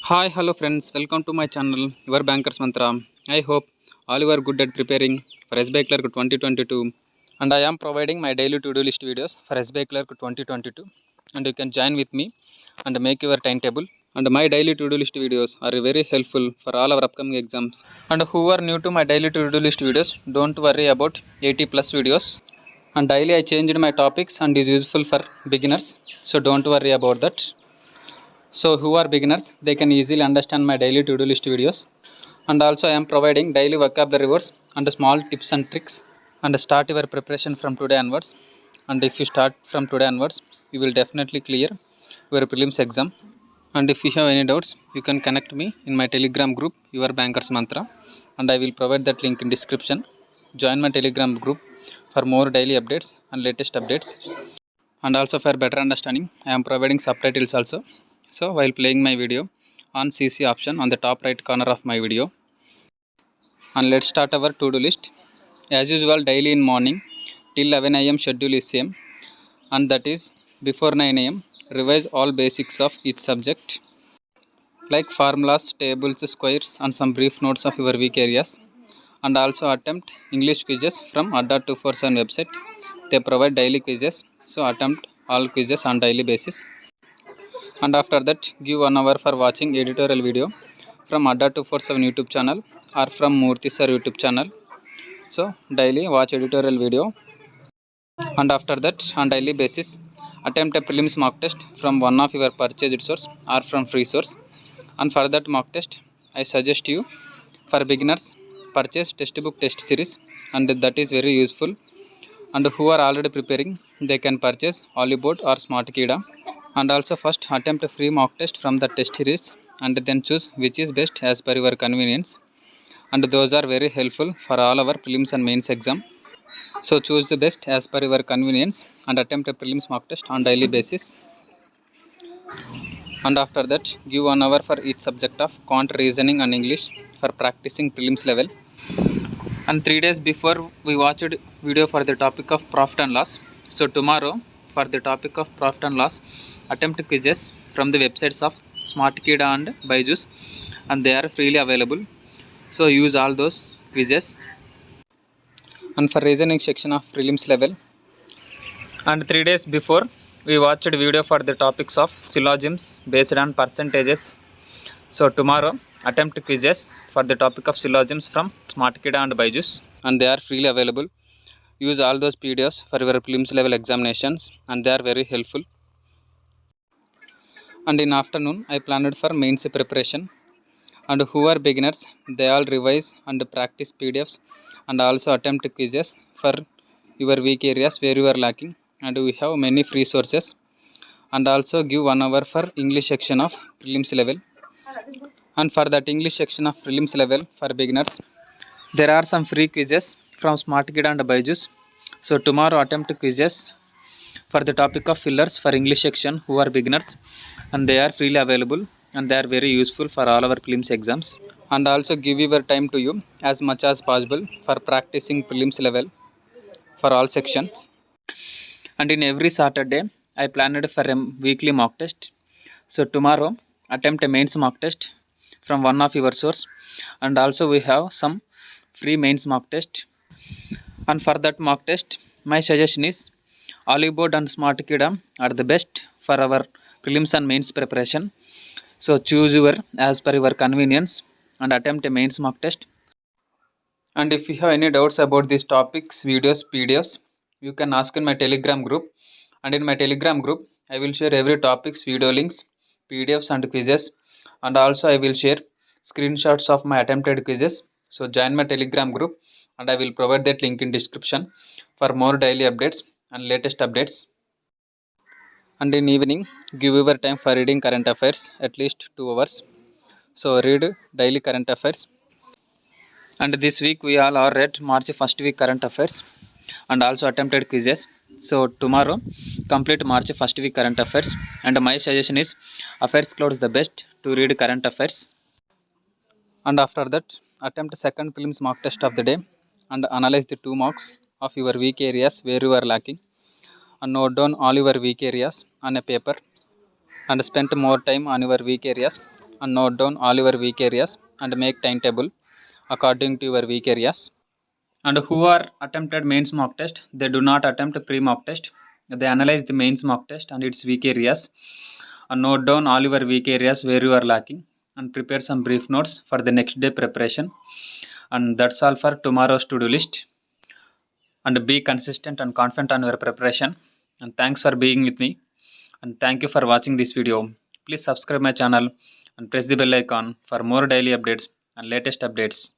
Hi, hello friends, welcome to my channel, your Bankers Mantra. I hope all you are good at preparing for SBIClerk 2022, and I am providing my daily to-do list videos for SBIClerk 2022, and you can join with me and make your timetable. And my daily to-do list videos are very helpful for all our upcoming exams. And who are new to my daily to-do list videos, don't worry about 80 plus videos. And daily I changed my topics and is useful for beginners, so don't worry about that. So who are beginners, they can easily understand my daily to-do list videos. And also I am providing daily vocabulary words and small tips and tricks. And start your preparation from today onwards. And if you start from today onwards, you will definitely clear your prelims exam. And if you have any doubts, you can connect me in my Telegram group, Your Bankers Mantra. And I will provide that link in description. Join my Telegram group for more daily updates and latest updates. And also for better understanding, I am providing subtitles also. So while playing my video, on CC option on the top right corner of my video. And let's start our to-do list. As usual, daily in morning till 11 am schedule is same, and that is before 9 am revise all basics of each subject like formulas, tables, squares, and some brief notes of your weak areas. And also attempt English quizzes from Adda247 website. They provide daily quizzes, so attempt all quizzes on daily basis. And after that, give 1 hour for watching editorial video from Adda247 YouTube channel or from Murthy sir YouTube channel. So daily watch editorial video. And after that, on daily basis, attempt a prelims mock test from one of your purchased source or from free source. And for that mock test, I suggest you, for beginners, purchase textbook test series, and that is very useful. And who are already preparing, they can purchase Hollywood or Smartkida. And also first attempt a free mock test from the test series and then choose which is best as per your convenience. And those are very helpful for all our prelims and mains exam. So choose the best as per your convenience and attempt a prelims mock test on daily basis. And after that, give 1 hour for each subject of quant, reasoning and English for practicing prelims level. And 3 days before, we watched video for the topic of profit and loss. So tomorrow, for the topic of profit and loss, attempt quizzes from the websites of Smartkida and Byju's, and they are freely available. So use all those quizzes. And for reasoning section of prelims level, and 3 days before, we watched video for the topics of syllogisms based on percentages. So tomorrow, attempt quizzes for the topic of syllogisms from Smartkida and Byju's, and they are freely available. Use all those PDFs for your prelims level examinations, and they are very helpful. And in afternoon, I planned for mains preparation. And who are beginners, they all revise and practice PDFs and also attempt quizzes for your weak areas where you are lacking. And we have many free sources. And also give 1 hour for English section of prelims level. And for that English section of prelims level for beginners, there are some free quizzes from Smartkida and Byju's. So tomorrow attempt quizzes for the topic of fillers for English section who are beginners, and they are freely available and they are very useful for all our prelims exams. And also give your time to you as much as possible for practicing prelims level for all sections. And in every Saturday, I planned for a weekly mock test. So tomorrow, attempt a mains mock test from one of your source, and also we have some free mains mock test. And for that mock test, my suggestion is Hollywood and Smartkida are the best for our prelims and mains preparation. So choose your as per your convenience and attempt a mains mock test. And if you have any doubts about these topics, videos, PDFs, you can ask in my Telegram group. And in my Telegram group, I will share every topic's video links, PDFs and quizzes. And also I will share screenshots of my attempted quizzes. So join my Telegram group and I will provide that link in description for more daily updates and latest updates. And in evening, give your time for reading current affairs at least 2 hours. So read daily current affairs. And this week we all are read March 1st week current affairs and also attempted quizzes. So tomorrow complete March 1st week current affairs, and my suggestion is Affairs Cloud is the best to read current affairs. And after that, attempt second prelims mock test of the day and analyze the 2 marks of your weak areas where you are lacking, and note down all your weak areas on a paper and spend more time on your weak areas and note down all your weak areas and make timetable according to your weak areas. And who are attempted mains mock test, they do not attempt pre mock test. They analyze the mains mock test and its weak areas and note down all your weak areas where you are lacking and prepare some brief notes for the next day preparation. And that's all for tomorrow's to-do list. And be consistent and confident on your preparation. And thanks for being with me. And thank you for watching this video. Please subscribe my channel and press the bell icon for more daily updates and latest updates.